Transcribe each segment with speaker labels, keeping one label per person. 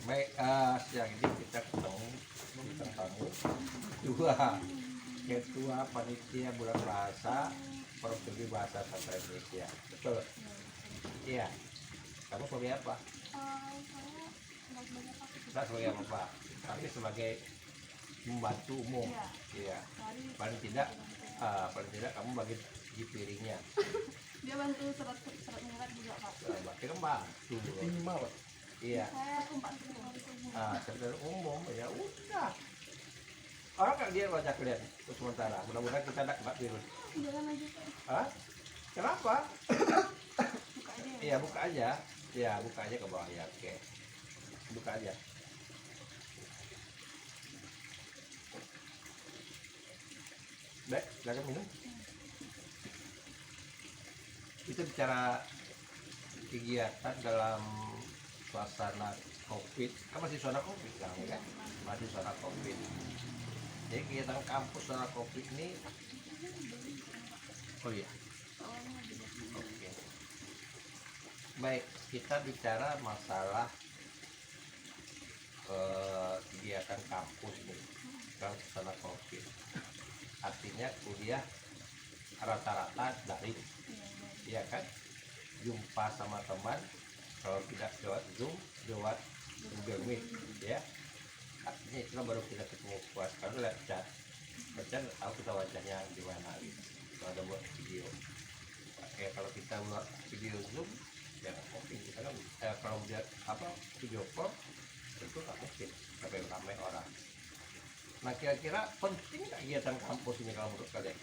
Speaker 1: Baik, siang ini kita ketemu bintang tamu dua ketua panitia bulan bahasa Provinsi Bahasa Sastra Indonesia. Betul? Iya. Kamu sebagai apa? Saya sebagai apa, Pak? Tapi sebagai membantu umum. Iya. Paling tidak kamu bagi di piringnya.
Speaker 2: Dia bantu surat menyurat juga, Pak.
Speaker 1: Berarti kan bantu. Minimal. Iya.
Speaker 2: Saya tumpak umum.
Speaker 1: Sekedar umum ya udah. Orang kan dia baca kalian untuk sementara. Mudah-mudahan kita tidak kena virus.
Speaker 2: Jangan aja, Pak.
Speaker 1: Hah? Kenapa?
Speaker 2: Buka aja.
Speaker 1: Iya buka aja. Ya buka aja ke bawah ya. Oke. Buka aja. Baik, silakan minum. Kita bicara kegiatan dalam suasana COVID. Kan masih suasana COVID kan, ya kan? Masih suasana COVID. Jadi kegiatan kampus suasana COVID ini. Oh iya. Oke. Baik, kita bicara masalah kegiatan kampus nih dalam suasana COVID. Artinya kuliah rata-rata daring, iya kan? Jumpa sama teman, kalau tidak lewat Zoom, lewat Google Meet, ya. Artinya itu baru kita ketemu puas, kalau lihat chat tahu kita wajahnya gimana gitu. Kalau ada buat video, kayak kalau kita buat video Zoom, ya nggak mungkin kita kan kalau lihat video call itu nggak mungkin ramai orang. Nah kira-kira penting nggak kegiatan kampus ini kalau menurut kalian?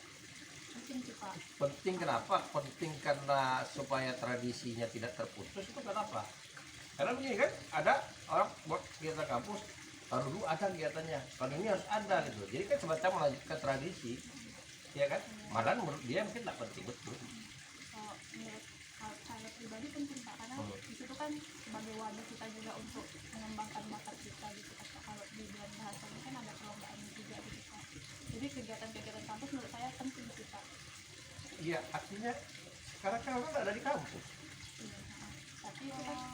Speaker 2: Penting sih, Pak.
Speaker 1: Penting kenapa? Penting karena supaya tradisinya tidak terputus itu kenapa? Karena begini kan, ada orang buat kegiatan kampus, baru dulu ada kegiatannya, kalau ini harus ada gitu. Jadi kan semacam melanjutkan tradisi, ya kan? Malah menurut dia mungkin tidak penting betul.
Speaker 2: Kalau menurut saya pribadi penting, Pak, karena di situ kan sebagai wadah kita juga untuk mengembangkan bakat kita gitu, Pak. Kalau di bulan bahasa ini kan ada perlombaan juga gitu, Pak. Jadi kegiatan-kegiatan kampus menurut saya penting sih, Pak.
Speaker 1: Iya, artinya sekarang kan orang ada di kampus.
Speaker 2: Iya, tapi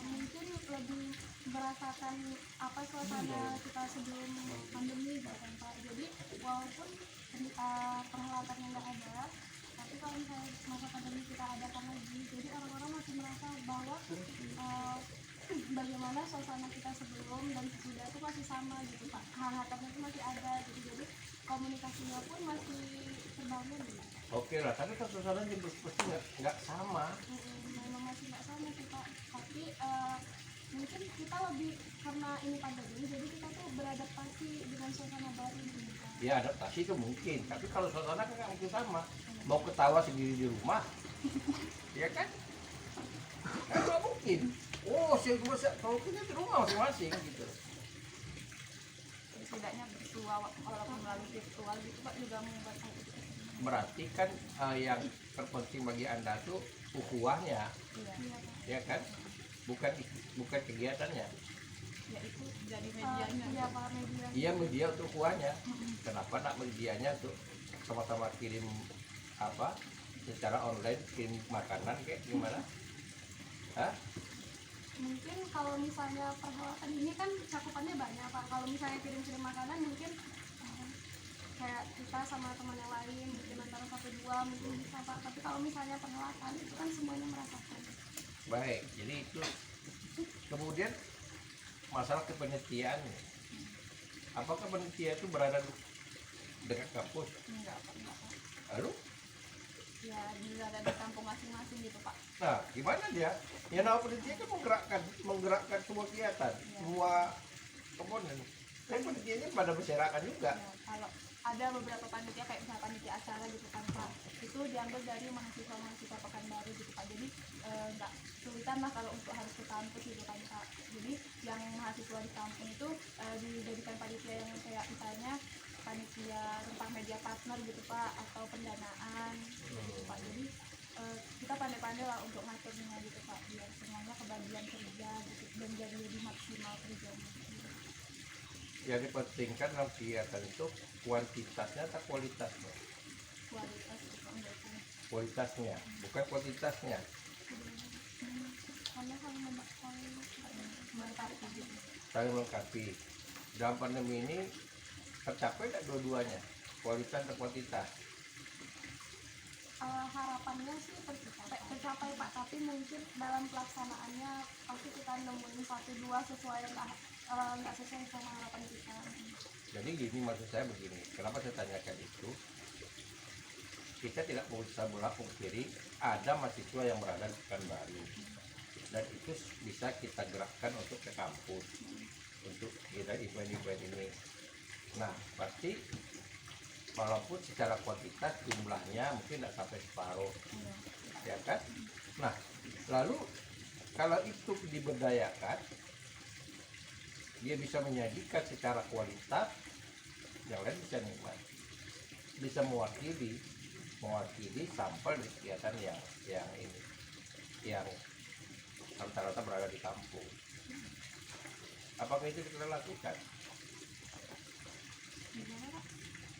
Speaker 2: mungkin lebih merasakan apa suasana kita sebelum pandemi gitu kan, Pak. Jadi walaupun perhalatannya nggak ada, tapi kalau misalnya masa pandemi kita adakan lagi, jadi orang-orang masih merasa bahwa bagaimana suasana kita sebelum dan sesudah itu masih sama gitu, Pak. Hangatannya itu masih ada gitu, jadi komunikasinya pun masih terbangun gitu.
Speaker 1: Oke lah, tapi kan suasananya pasti nggak sama.
Speaker 2: Memang masih nggak sama sih, Pak, tapi mungkin kita lebih karena ini pandemi, jadi kita tuh beradaptasi dengan suasana baru gitu, Pak.
Speaker 1: Ya adaptasi itu mungkin, tapi kalau suasana kan nggak mungkin sama. Mau ketawa sendiri di rumah, ya kan? Kan nggak mungkin. Oh, kalau kita di rumah masing-masing gitu.
Speaker 2: Setidaknya virtual, walaupun melalui virtual gitu, Pak, juga membuat hal itu.
Speaker 1: Berarti kan yang terpenting bagi Anda tuh ukhuwahnya,
Speaker 2: Iya,
Speaker 1: ya kan? Bukan kegiatannya.
Speaker 2: ya itu jadi medianya. Iya, Pak, media.
Speaker 1: Iya, media untuk ukhuwahnya. Kenapa nak medianya untuk sama-sama kirim secara online, kirim makanan kayak gimana? Hah?
Speaker 2: Mungkin kalau misalnya perhelatan ini kan cakupannya banyak, Pak. Kalau misalnya kirim-kirim makanan mungkin kayak kita sama teman yang lain mungkin antara 1-2 mungkin bisa, Pak. Tapi kalau misalnya perhelatan itu kan semuanya merasakan.
Speaker 1: Baik, jadi itu kemudian masalah kepenelitian. Apakah penelitian itu berada dekat kampus?
Speaker 2: Enggak, Pak.
Speaker 1: Lalu?
Speaker 2: Ya, ada di kampung masing-masing gitu, Pak.
Speaker 1: Nah, gimana dia? Ya, nama penelitian kan menggerakkan semua kegiatan, semua komponen. Tapi penelitiannya pada masyarakat juga.
Speaker 2: Ya, kalau ada beberapa panitia kayak misalnya panitia acara gitu kan, Pak, itu diambil dari mahasiswa Pekanbaru gitu, Pak. Jadi nggak kesulitan lah kalau untuk harus ke kampus gitu kan, Pak. Jadi yang mahasiswa di kampung itu dijadikan panitia yang kayak misalnya panitia tentang media partner gitu, Pak, atau pendanaan gitu, Pak. Jadi kita pandai-pandai lah untuk ngaturnya gitu, Pak, biar semuanya kebagian kerja gitu dan jadi lebih maksimal kerjanya gitu.
Speaker 1: Yang dipentingkan dalam kegiatan itu kuantitasnya atau kualitasnya?
Speaker 2: Kualitas gitu, enggak sih.
Speaker 1: Kualitasnya, bukan kuantitasnya.
Speaker 2: Karena hal menarik gitu.
Speaker 1: saling melengkapi. Dalam pandemi ini tercapai nggak dua-duanya, kualitas dan kuantitas?
Speaker 2: Harapannya sih tercapai Pak, tapi mungkin dalam pelaksanaannya pasti kita nemuin satu dua sesuai nggak sesuai sama harapan kita.
Speaker 1: Jadi gini, maksud saya begini, kenapa saya tanyakan itu? Kita tidak mau bisa bola kiri, ada mahasiswa yang berada di Pekanbaru, dan itu bisa kita gerakkan untuk ke kampus, untuk kita event-event ini. Nah, pasti walaupun secara kuantitas jumlahnya mungkin tidak sampai separuh, ya kan? Nah, lalu kalau itu diberdayakan, dia bisa menyajikan secara kualitas, yang lain bisa nikmat, bisa mewakili sampel di kegiatan yang ini, yang rata-rata berada di kampung. Apakah itu kita lakukan?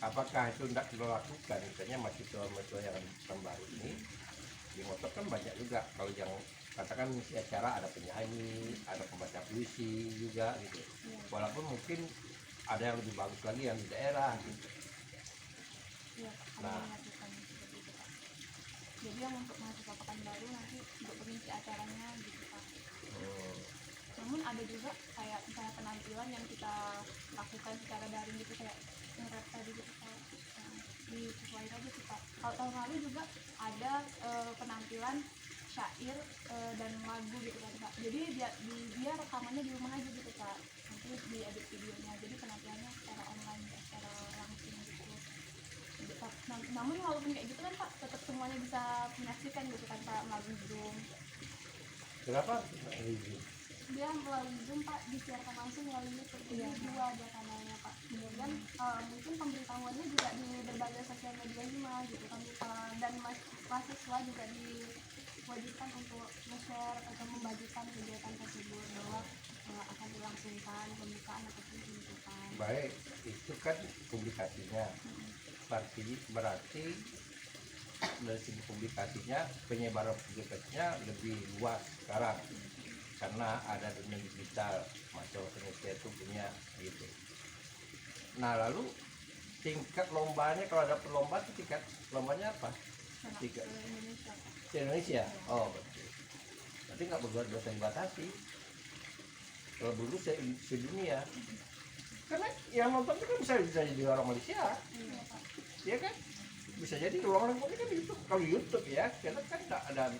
Speaker 1: Apakah itu tidak kita lakukan? Misalnya mahasiswa yang baru ini di motor kan banyak juga. Kalau yang katakan misi acara ada penyanyi, ada pembaca puisi juga gitu. Walaupun mungkin ada yang lebih bagus lagi yang di daerah gitu. Nah,
Speaker 2: jadi yang untuk mahasiswa Pekanbaru nanti untuk pengisi acaranya gitu Pak. Namun ada juga kayak misalnya penampilan yang kita lakukan secara daring gitu, kayak nge-rap tadi gitu Pak. Disesuaikan aja sih Pak. Kalau tahun lalu juga ada penampilan syair dan lagu gitu kan Pak. Jadi dia rekamannya di rumah aja gitu Pak. Nanti diedit videonya. Jadi penampilannya secara online, secara langsung gitu. Namun walaupun kayak gitu kan Pak, tetap semuanya bisa menyaksikan gitu kan Pak melalui Zoom.
Speaker 1: kenapa?
Speaker 2: Dia melalui Zoom Pak, disiarkan langsung melalui YouTube. Jadi dua ada kanalnya Pak. Kemudian mungkin pemberitahuannya juga di berbagai sosial media juga gitu kan. Dan mahasiswa juga diwajibkan untuk nge-share atau membagikan kegiatan tersebut bahwa akan dilangsungkan pembukaan atau penutupan.
Speaker 1: Baik, itu kan publikasinya. Berarti dari segi publikasinya, penyebaran publikasinya lebih luas sekarang karena ada dunia digital, masyarakat Indonesia itu punya gitu. Nah, lalu tingkat lombanya, kalau ada perlombaan itu tingkat lombanya apa? Tingkat
Speaker 2: Indonesia.
Speaker 1: Indonesia. Oh, betul. Nanti nggak berbuat dibatasi. Kalau dulu sedunia, karena yang nonton itu kan bisa jadi orang Malaysia. Iya kan, bisa jadi orang ini kan YouTube. Kalau YouTube ya, karena kan nggak ada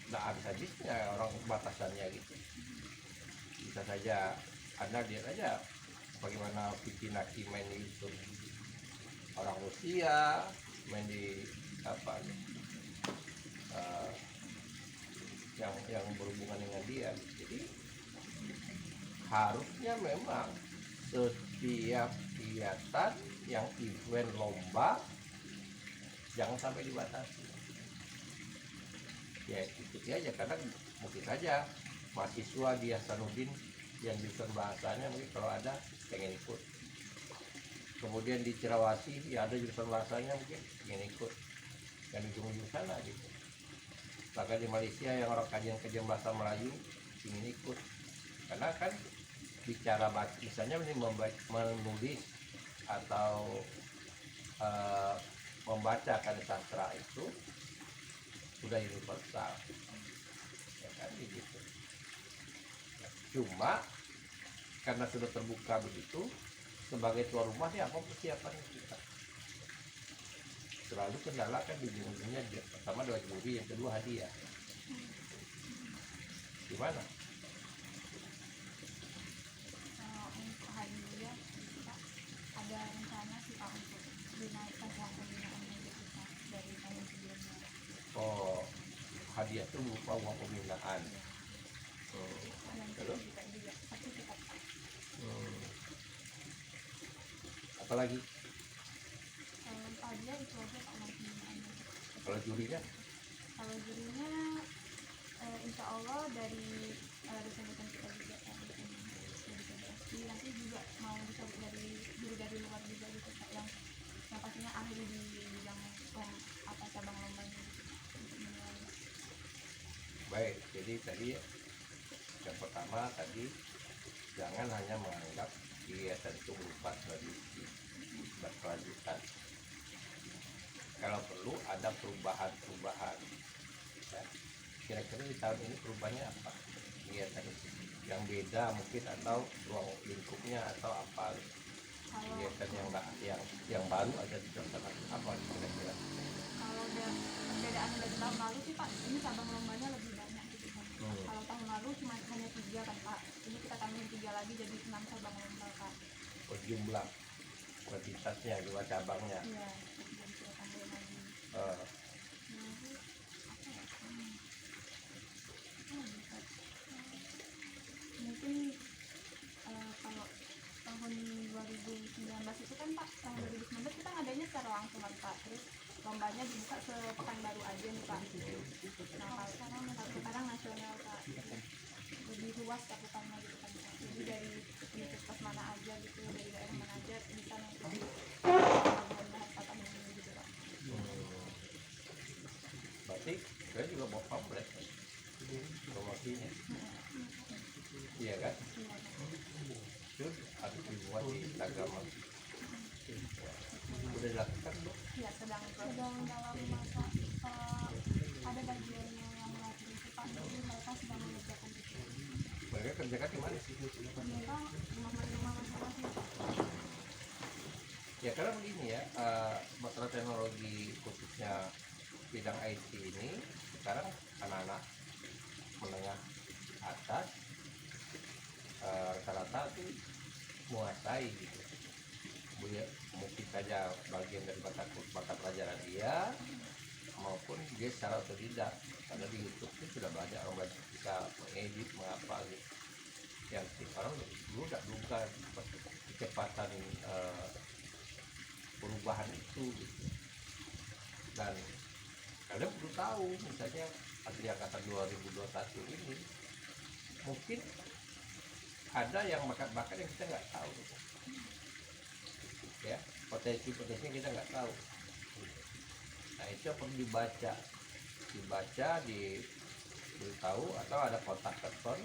Speaker 1: habis-habisnya orang batasannya gitu. Bisa saja Anda lihat aja bagaimana Vicky Naki main di YouTube, orang Rusia main di apa yang berhubungan dengan dia. Jadi harusnya memang setiap kegiatan yang event lomba jangan sampai dibatasi. Ya ikuti aja, karena mungkin saja mahasiswa di Hasanuddin yang jurusan bahasanya mungkin kalau ada pengen ikut. Kemudian di Cirawasi ya ada jurusan bahasanya mungkin pengen ikut. Dan ujung-ujung sana gitu. Bahkan di Malaysia yang orang kajian bahasa Melayu ingin ikut. Karena kan bicara misalnya ini menulis atau membaca karya sastra itu sudah universal, ya kan gitu. Cuma karena sudah terbuka begitu, sebagai tuan rumah ya apa persiapan kita? Selalu kendala kan di ujung-ujungnya, pertama adalah juri, yang kedua hadiah. Gimana?
Speaker 2: Untuk hadiah kita ada rencana sih Pak untuk dinaikkan uang pembinaannya gitu Pak dari tahun sebelumnya.
Speaker 1: Oh, hadiah itu berupa uang pembinaan.
Speaker 2: Dan
Speaker 1: Terus?
Speaker 2: juga sertifikat Pak.
Speaker 1: Apalagi
Speaker 2: Hadiah itu aja Pak uang pembinaannya.
Speaker 1: kalau jurinya?
Speaker 2: Kalau jurinya insya Allah dari dosen-dosen kita juga nanti juga mau dicari dari luar juga gitu Pak, yang pastinya ahli di bidang cabang lombanya gitu, untuk menilai.
Speaker 1: Baik, jadi tadi yang pertama tadi jangan hanya menganggap kegiatan itu berupa tradisi berkelanjutan. Kalau perlu ada perubahan-perubahan. Ya. Kira-kira di tahun ini perubahannya apa? Kegiatan itu yang beda mungkin, atau ruang lingkupnya, atau apa?
Speaker 2: Kalau
Speaker 1: Kegiatan yang baru ada di sana apa kira-kira?
Speaker 2: kalau udah perbedaan dari tahun lalu sih Pak, ini cabang lombanya lebih banyak gitu kan. Kalau tahun lalu cuma hanya 3 kan Pak, ini kita tambahin 3 lagi jadi 6 cabang lomba Pak.
Speaker 1: Jumlah kuantitasnya, dua cabangnya.
Speaker 2: Iya, jadi kita tambahin lagi.
Speaker 1: Eh,
Speaker 2: Lalu apa ya? Mungkin kalau tahun 2019 itu kan Pak, tahun 2019 kita adanya secara langsung kan Pak, terus lombanya dibuka sepekanbaru aja nih Pak. Nah kalau sekarang nasional Pak, lebih luas cakupannya gitu kan Pak. Jadi dari universitas mana aja gitu, dari daerah mana aja bisa mengikuti pelabuhan bahasa tahun ini gitu Pak.
Speaker 1: berarti saya juga mau pamflet promosinya, iya kan?
Speaker 2: Iya Pak.
Speaker 1: Itu harus dibuat di Instagram. Udah dilakukan belum?
Speaker 2: Ya sedang dalam masa ada bagiannya yang melatih itu Pak, jadi mereka sedang mengerjakan itu.
Speaker 1: Mereka kerjakan di mana sih?
Speaker 2: Mereka rumah masing-masing Pak.
Speaker 1: Ya karena begini ya, masalah teknologi khususnya bidang IT ini sekarang anak-anak menengah atas rata-rata itu menguasai gitu. Mungkin saja bagian dari mata pelajaran dia, maupun dia secara otodidak, karena di YouTube itu sudah banyak orang bisa mengedit mengapa gitu. Yang orang dulu tidak duga kecepatan perubahan itu gitu. Dan kalian perlu tahu, misalnya di angkatan 2021 ini mungkin ada yang bakat-bakat yang kita nggak tahu ya, potensi-potensinya kita nggak tahu. Nah itu perlu dibaca, diberitahu, atau ada kontak person.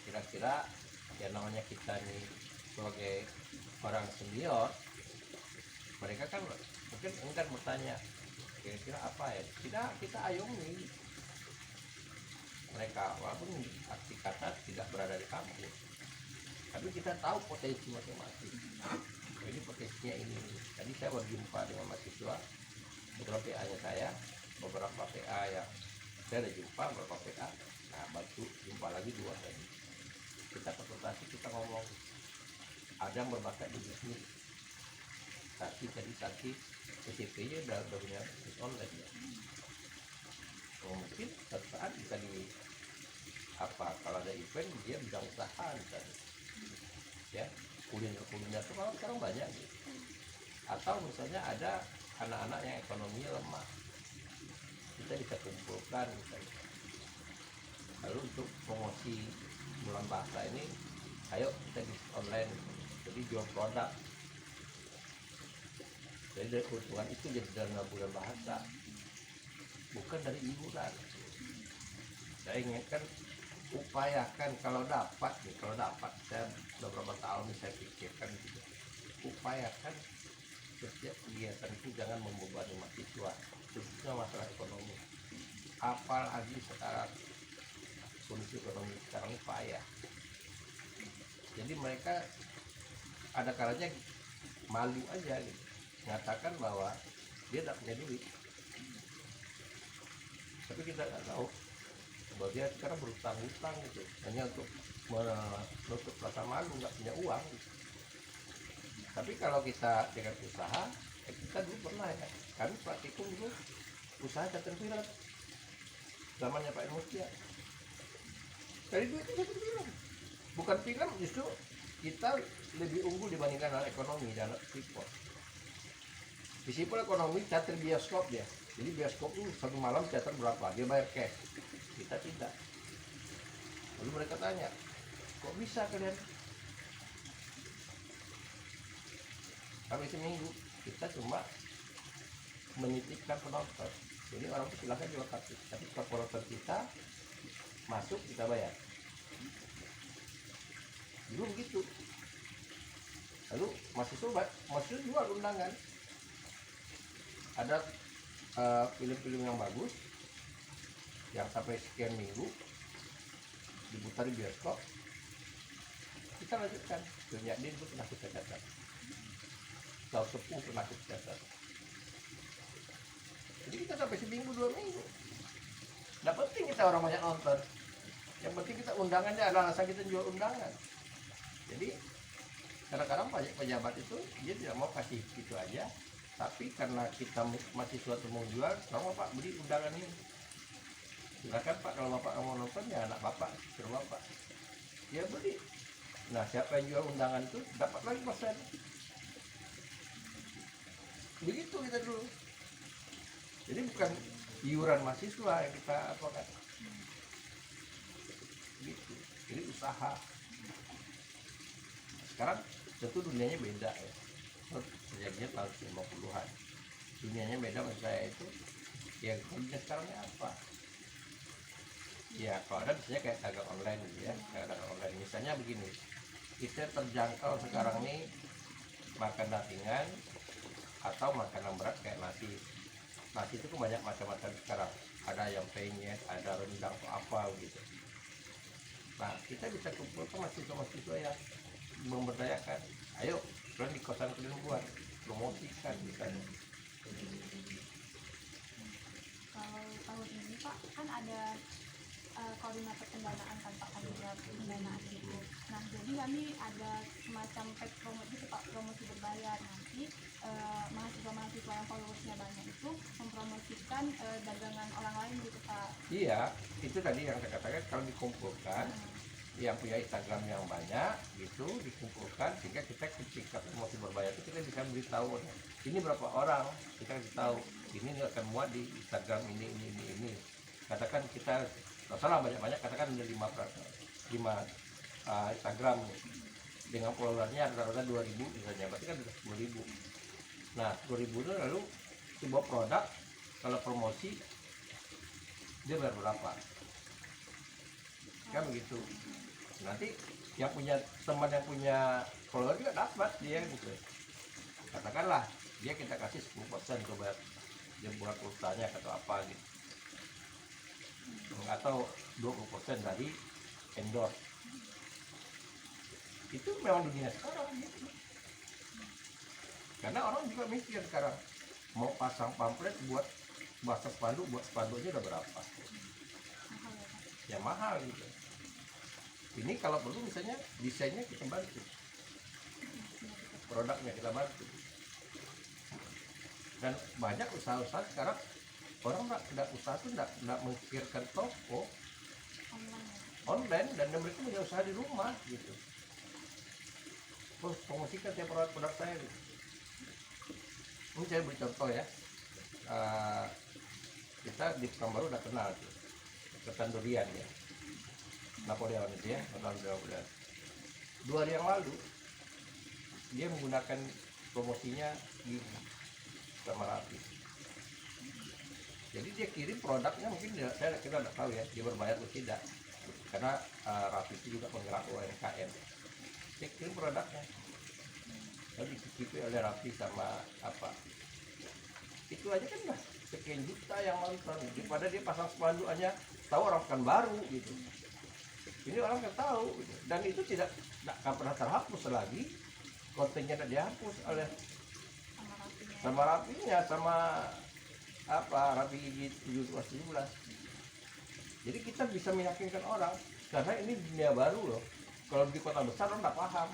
Speaker 1: Kira-kira ya namanya kita nih sebagai orang senior, mereka kan mungkin enggan bertanya kira-kira apa ya, kita ayomi mereka, walaupun arti kata tidak berada di kampus, tapi kita tahu potensi masing-masing. Jadi potensinya ini. Tadi saya berjumpa dengan mahasiswa, beberapa PA-nya saya, beberapa PA yang saya ada jumpa, beberapa PA, nah bantu jumpa lagi 2 tadi. Kita konsultasi, kita ngomong, ada yang berbakat di bisnis, tapi SCP-nya udah punya bisnis online ya. Mungkin suatu saat bisa kalau ada event dia bidang usaha misalnya, ya kuliner itu kalau sekarang banyak gitu. Atau misalnya ada anak-anak yang ekonominya lemah, kita bisa kumpulkan misalnya. Lalu untuk promosi bulan bahasa ini, ayo kita di online, jadi jual produk. Jadi dari keuntungan itu jadi dana bulan bahasa, bukan dari iuran. Saya ingatkan, upayakan kalau dapat, saya beberapa tahun saya pikirkan gitu, upayakan setiap kegiatan itu jangan membebani mahasiswa, khususnya masalah ekonomi. Apalagi sekarang kondisi ekonomi sekarang ini payah. Jadi mereka ada kalanya malu aja gitu, mengatakan bahwa dia tidak punya duit. Tapi kita nggak tahu bahwa dia sekarang berutang-utang gitu, hanya untuk menutup rasa malu, nggak punya uang gitu. Tapi kalau kita dengan usaha, kita dulu pernah ya, kami praktikum dulu usaha caterpillar zamannya Pak Mutia. Dari duit itu film, bukan film, justru kita lebih unggul dibandingkan anak ekonomi dan anak sipol. Di sipol ekonomi cater bioskop dia, jadi bioskop itu satu malam cater berapa, dia bayar cash, kita tidak. Lalu mereka tanya, kok bisa kalian? Kami seminggu kita cuma menitipkan penonton, jadi orang itu silahkan jual kartu, tapi kalau penonton kita masuk kita bayar dulu begitu. Lalu mahasiswa jual undangan, ada film-film yang bagus yang sampai sekian minggu diputar di bioskop, kita lanjutkan. Dunia ini itu pernah kita catat, tahun 10 pernah kita catat. Jadi kita sampai seminggu 2 minggu. Nggak penting kita orang banyak nonton, yang penting kita undangannya adalah alasan kita jual undangan. Jadi kadang-kadang banyak pejabat itu dia tidak mau kasih gitu aja, tapi karena kita masih suatu mau jual, kalau Pak beli undangan ini, silakan Pak, kalau Bapak mau nonton ya anak Bapak, suruh Bapak, dia beli. Nah siapa yang jual undangan itu dapat lagi persen. Begitu kita dulu. Jadi bukan iuran mahasiswa yang kita apakan, gitu. Jadi usaha. Sekarang tentu dunianya beda ya. Terjadinya tahun 50-an. Dunianya beda menurut saya itu. Ya dunia sekarangnya apa? Ya kalau ada misalnya kayak dagang online gitu ya. Kayak dagang online. Misalnya begini. Kita terjangkau sekarang nih makan ringan atau makanan berat kayak nasi. Nasi itu banyak macam-macam sekarang. Ada yang penyet, ada rendang atau apa gitu. Nah kita bisa kumpulkan mahasiswa-mahasiswa yang memberdayakan. Ayo, kalian di kosan kalian buat, promosikan misalnya.
Speaker 2: Kalau tahun ini Pak kan ada koordinator pendanaan kan Pak, koordinator pendanaan itu. Nah jadi kami ada semacam pack promosi itu Pak, promosi berbayar. Nanti mahasiswa-mahasiswa yang followersnya banyak itu mempromosikan dagangan orang lain gitu Pak.
Speaker 1: Iya, itu tadi yang saya katakan, kalau dikumpulkan yang punya Instagram yang banyak gitu dikumpulkan, sehingga kita ketika promosi berbayar itu kita bisa beritahu ini berapa orang, kita kasih tahu ini akan muat di Instagram ini. Katakan kita nggak salah banyak-banyak, katakan ada 5 Instagram dengan followernya rata-rata 2.000 misalnya, berarti kan sudah 10.000. Nah 2.000 itu lalu sebuah produk kalau promosi dia bayar berapa, kan begitu. Nanti yang punya teman yang punya follower juga dapat dia gitu. Katakanlah dia kita kasih 10% coba dia buat pulsanya atau apa gitu, atau 20% dari endorse. Itu memang dunia sekarang gitu. Karena orang juga mikir sekarang mau pasang pamflet buat bahasa spanduk, buat spanduknya udah berapa, ya mahal gitu. Ini kalau perlu misalnya desainnya kita bantu, produknya kita bantu. Dan banyak usaha-usaha sekarang orang nggak usaha tuh nggak memikirkan toko online, dan mereka punya usaha di rumah gitu. Terus promosikan tiap produk saya gitu. Ini saya beri contoh ya. Kita di Pekanbaru udah kenal tuh ketan durian ya, Napoleon itu ya, Napoleon. 2 hari yang lalu dia menggunakan promosinya di sama Rapi. Jadi dia kirim produknya, mungkin kita tidak tahu ya dia berbayar atau tidak, karena Rapi itu juga penggerak UMKM. Dia kirim produknya lalu dicicipi oleh Rapi sama apa, itu aja kan udah sekian juta yang nonton, daripada dia pasang spanduk aja tahu orang Pekanbaru gitu. Ini orang kan tahu gitu. Dan itu tidak akan pernah terhapus lagi, kontennya tidak dihapus oleh sama Rapinya, sama apa Rapi Gigi 17. Jadi kita bisa meyakinkan orang, karena ini dunia baru loh. Kalau di kota besar orang nggak paham,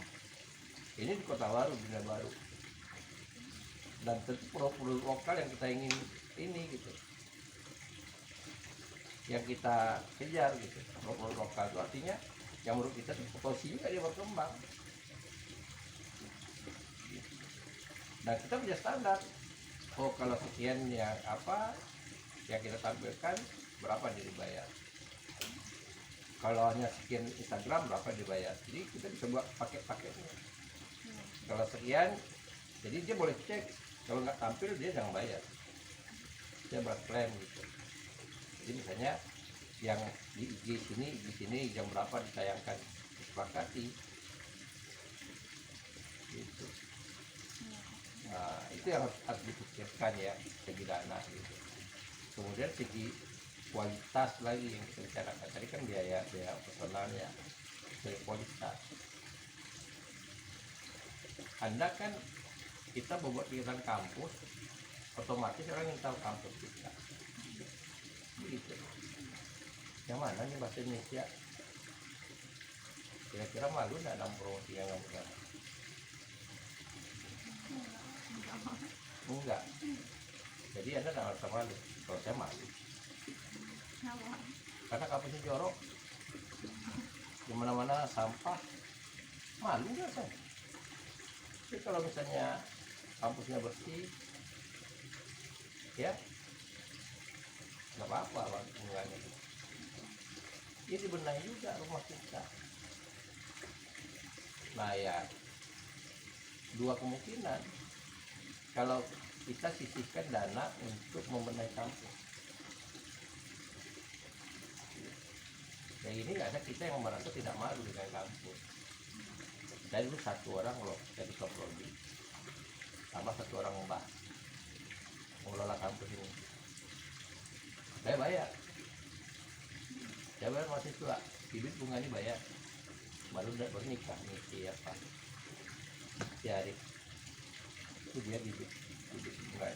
Speaker 1: ini di kota baru, dunia baru. Dan tentu produk lokal yang kita ingin ini gitu, yang kita kejar gitu. Produk lokal itu artinya yang menurut kita potensi juga dia berkembang. Dan kita punya standar. Oh kalau sekian yang apa yang kita tampilkan berapa dia dibayar. Kalau hanya sekian Instagram berapa dibayar. Jadi kita bisa buat paket-paketnya. Kalau sekian, jadi dia boleh cek. Kalau nggak tampil dia jangan bayar. Dia berklaim gitu. Jadi misalnya yang di sini jam berapa ditayangkan, disepakati. itu yang harus dipikirkan ya, segi dana gitu. Kemudian segi kualitas lagi yang kita bicarakan tadi kan, biaya personalnya, dari kualitas. Anda kan, kita membuat kegiatan kampus, otomatis orang yang tahu kampus kita begitu. Yang mana nih bahasa Indonesia, kira-kira malu nggak dalam promosi yang kamu kan? Enggak. Jadi Anda nggak merasa malu. Kalau saya malu,
Speaker 2: Kenapa?
Speaker 1: karena kampusnya jorok, di mana-mana sampah, malu nggak saya? Tapi kalau misalnya kampusnya bersih, ya nggak apa-apa enggaknya. Ini dibenahi juga rumah kita. Nah ya, dua kemungkinan. Kalau kita sisihkan dana untuk membenahi kampus, ya ini nggak ada kita yang merasa tidak malu dengan kampus. Saya dulu 1 orang loh jadi keprodi, tambah 1 orang mbak mengelola kampus ini. Saya bayar mahasiswa, bibit bunganya bayar, baru nikah nih apa Arif itu dia bibit bunga.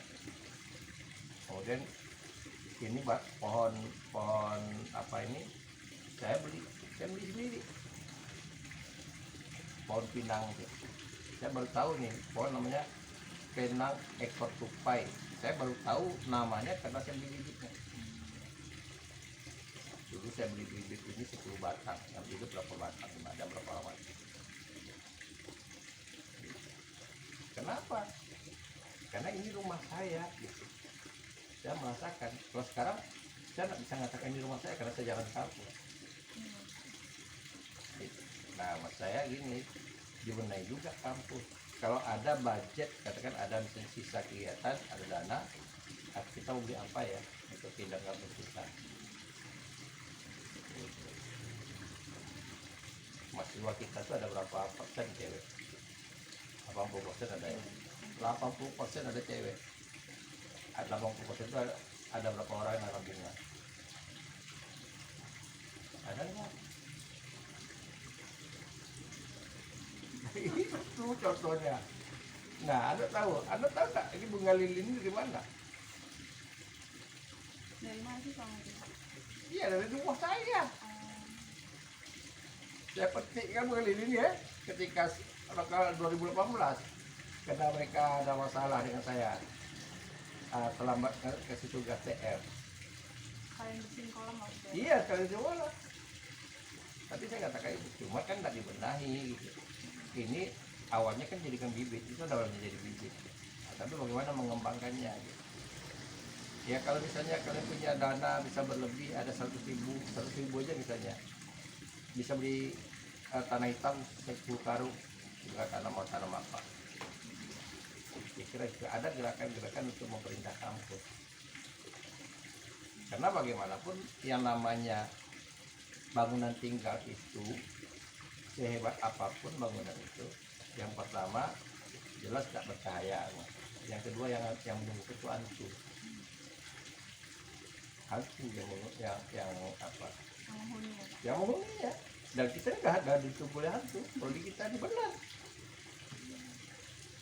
Speaker 1: Kemudian ini pohon apa ini, saya beli sendiri, pohon pinang itu. Saya baru tahu nih pohon namanya pinang ekor tupai. Saya baru tahu namanya karena saya beli bibitnya. Dulu saya beli bibit ini 10 batang, yang itu berapa batang, ada berapa lama. Kenapa? Karena ini rumah saya gitu. Saya merasakan. Kalau sekarang saya nggak bisa mengatakan ini rumah saya karena saya jalan kampus. Gitu. Nah, mas saya gini, dibenahi juga kampus. Kalau ada budget, katakan ada misalnya sisa kegiatan, ada dana, kita mau beli apa ya untuk pindah kampus kita. Gitu. Mahasiswa kita tuh ada berapa persen cewek? 80% ada ya. 80% ada cewek. 80% itu ada berapa orang yang nanam bunga? Ada nggak? Itu contohnya. Nah, Anda tahu nggak ini bunga lilin ini dari mana?
Speaker 2: Dari mana sih kamu itu?
Speaker 1: Iya, dari rumah saya. Saya petikkan bunga lilin ya ketika lokal 2018, karena mereka ada masalah dengan saya, terlambat kasih tugas TR.
Speaker 2: Kalian bersihin kolam maksudnya?
Speaker 1: Iya, sekali sekolah. Tapi saya katakan itu cuma kan nggak dibenahi gitu. Ini awalnya kan jadikan bibit, itu awalnya jadi bibit. Nah, tapi bagaimana mengembangkannya gitu. Ya kalau misalnya kalian punya dana bisa berlebih, ada 100.000 aja misalnya, bisa beli tanah hitam 10 karung, juga tanam apa. Kira-kira juga ada gerakan-gerakan untuk memerintah kampus. Karena bagaimanapun yang namanya bangunan tinggal itu, sehebat apapun bangunan itu, yang pertama jelas tidak bercahaya, yang kedua yang menunggu itu hantu yang apa? Yang menghuni ya. Dan kita nggak ditunggu oleh hantu, kalau di kita ini benar.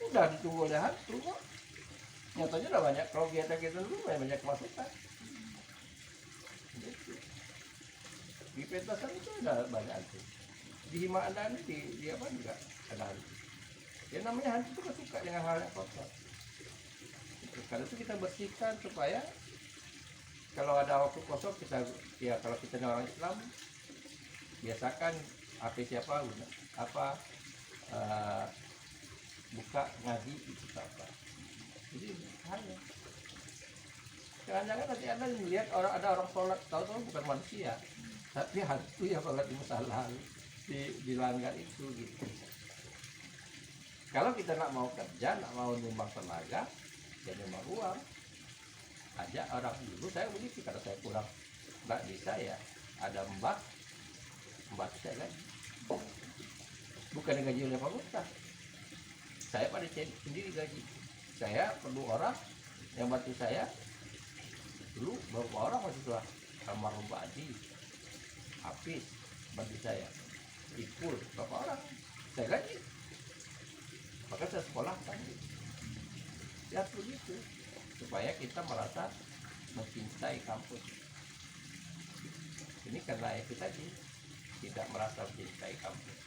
Speaker 1: Udah ditunggu oleh hantu kok. Nyatanya udah banyak, kalau kita dulu banyak masukan. Gitu. Di petasan itu ada banyak hantu. Di Hima ada hantu, di apa juga ada hantu. Ya namanya hantu itu kan suka dengan hal yang kotor. Karena itu kita bersihkan supaya kalau ada waktu kosong kita, ya kalau kita orang Islam biasakan siapa buka ngaji itu apa. Jadi hanya jangan-jangan nanti Anda melihat ada orang sholat, tahu-tahu bukan manusia, tapi hantu yang sholat di musola di langgar itu gitu. Kalau kita nggak mau kerja, nggak mau nyumbang tenaga, ya nyumbang uang. Aja orang dulu saya begitu, karena saya pulang nggak bisa ya, ada mbak saya kan bukan gaji oleh fakultas, saya pada sendiri gaji. saya perlu orang yang bantu saya. Dulu beberapa orang mahasiswa, almarhum Pak Haji, Hafiz bantu saya, Ipul, berapa orang saya gaji, maka saya sekolahkan. Ya begitu, supaya kita merasa mencintai kampus. Ini karena itu tadi, tidak merasa mencintai kampus,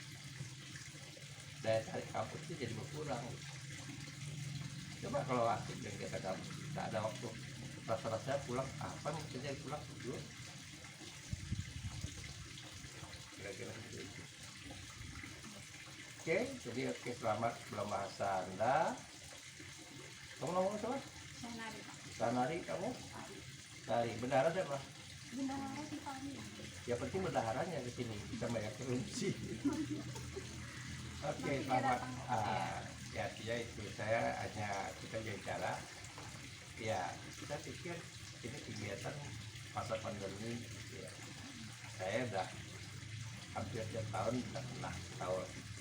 Speaker 1: daya tarik kampus itu jadi berkurang. Coba kalau asik dan kita kampus, tak ada waktu, rasa-rasa pulang apa yang kerja pulang tidur, kira-kira seperti itu. Oke, jadi oke, selamat dalam bahasa Anda. Kamu ngomong siapa?
Speaker 2: Sanari Pak.
Speaker 1: Sanari, kamu?
Speaker 2: Ari.
Speaker 1: Sari, bendahara siapa?
Speaker 2: Bendahara si Fahmi.
Speaker 1: Ya penting bendaharanya di sini bisa bayar kursi. Oke,
Speaker 2: Nanti dia
Speaker 1: selamat.
Speaker 2: datang.
Speaker 1: Ya, itu saya hanya kita bicara. Ya, kita pikir ini kegiatan masa pandemi. Ya. Saya udah hampir setiap tahun tidak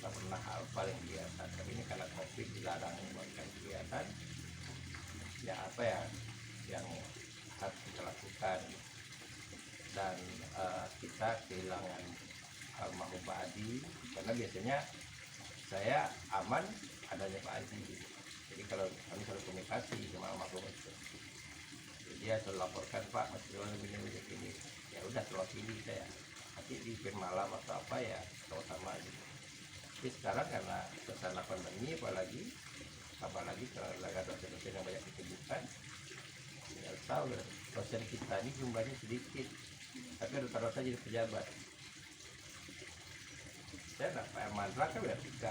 Speaker 1: pernah apa yang kegiatan. Tapi ini karena COVID dilarang melakukan kegiatan. Ya apa ya yang harus kita lakukan, dan kita kehilangan almarhum Pak Haji, karena biasanya saya aman adanya Pak Haji. Jadi kalau kami selalu komunikasi sama almarhum itu, dia selalu laporkan, Pak masih begini, ya udah terwakili saya. Nanti di film malam atau apa ya sama-sama gitu. Tapi sekarang karena suasana pandemi, apalagi kalau ada dosen-dosen yang banyak dikesibukan, ya tahu ya, dosen kita ini jumlahnya sedikit, tapi rata-rata jadi pejabat. Saya nak Pak Mandra kan udah 3,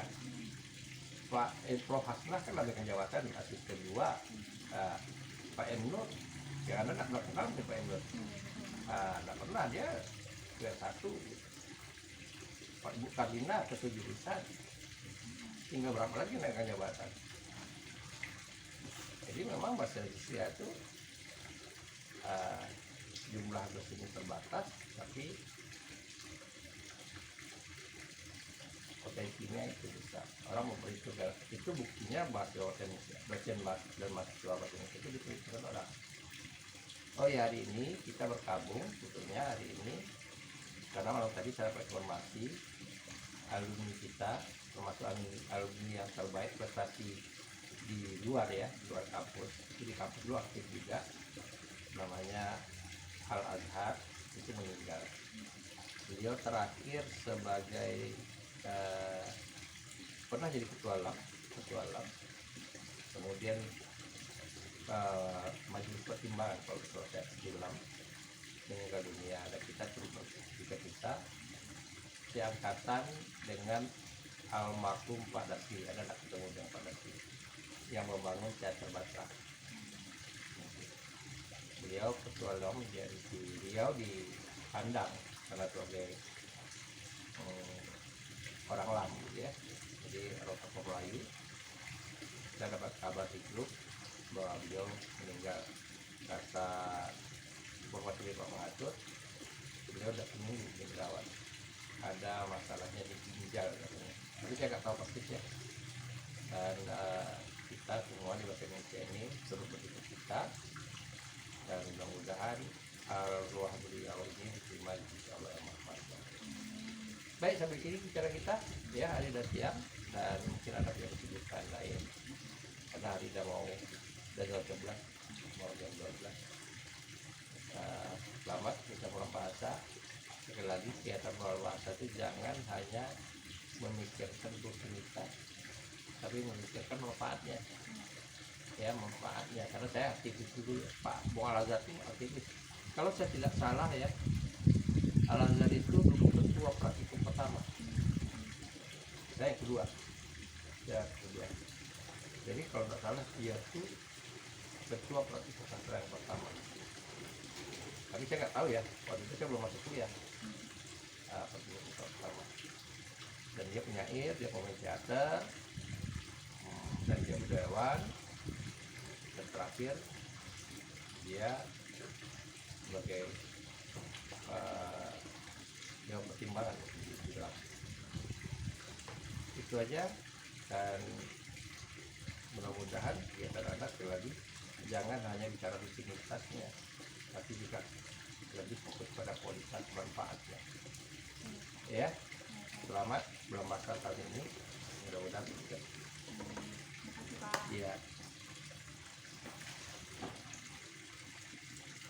Speaker 1: Prof Hasnah kan ada jabatan asisten 2, Pak Emnur yang ada nak kenal dengan Pak Emnur, nggak pernah dia ke 1, Pak Bu Kardina ke 7 jurusan, tinggal berapa lagi naikkan jabatan. Jadi memang bahasa Indonesia itu jumlah dosennya terbatas, tapi potensinya itu besar. Orang memperhitungkan itu, buktinya bahasa Indonesia, dosen dan mahasiswa bahasa Indonesia itu diperhitungkan orang. Oh ya, hari ini kita berkabung sebetulnya hari ini karena malam tadi saya dapat informasi alumni kita, termasuk alumni yang terbaik prestasi di luar ya, di luar kampus, itu di kampus lu aktif juga, namanya Al Azhar, itu meninggal. Beliau terakhir sebagai pernah jadi ketua LAM, kemudian majelis pertimbangan kalau selesai di LAM, meninggal dunia. Ada kita terus kita seangkatan dengan almarhum Pak Dasi, ada anak ketemu dengan Pak Dasi yang membangun teater Batak. Beliau ketua LAM, beliau dipandang karena sebagai orang LAM gitu ya. Jadi orang tokoh Melayu. Kita dapat kabar di grup bahwa beliau meninggal. Kata informasi dari Pak Mengatur, beliau udah seminggu dirawat, ada masalahnya di ginjal katanya, tapi saya nggak tahu persisnya. Dan kita semua di bahasa Indonesia ini turut berduka cita, dan mudah-mudahan arwah beliau ini diterima di sisi Allah yang Maha Kuasa. Baik, sampai sini bicara kita ya hari dan siang, dan mungkin ada yang kesibukan lain karena hari udah mau jam 12, mau jam 12. Selamat kita pulang bahasa. Sekali lagi, kegiatan pulang bahasa itu jangan hanya memikirkan rutinitas, tapi memikirkan manfaatnya. Ya, manfaatnya, karena saya aktivis dulu, Pak Bung Al-Azhar itu aktivis. Kalau saya tidak salah ya, Al-Azhar itu dulu ketua praktikum pertama, saya yang kedua. Jadi kalau tidak salah dia itu ketua praktikum sastra yang pertama. Tapi saya nggak tahu ya, waktu itu saya belum masuk kuliah. Praktikum pertama. Dan dia penyair, dia pemain teater, dan dia budayawan. Dan terakhir dia sebagai yang pertimbangan itu aja. Dan mudah-mudahan kegiatan anak lagi jangan hanya bicara rutinitasnya, tapi juga lebih fokus pada kualitas manfaatnya. Ya, selamat bulan puasa tahun ini.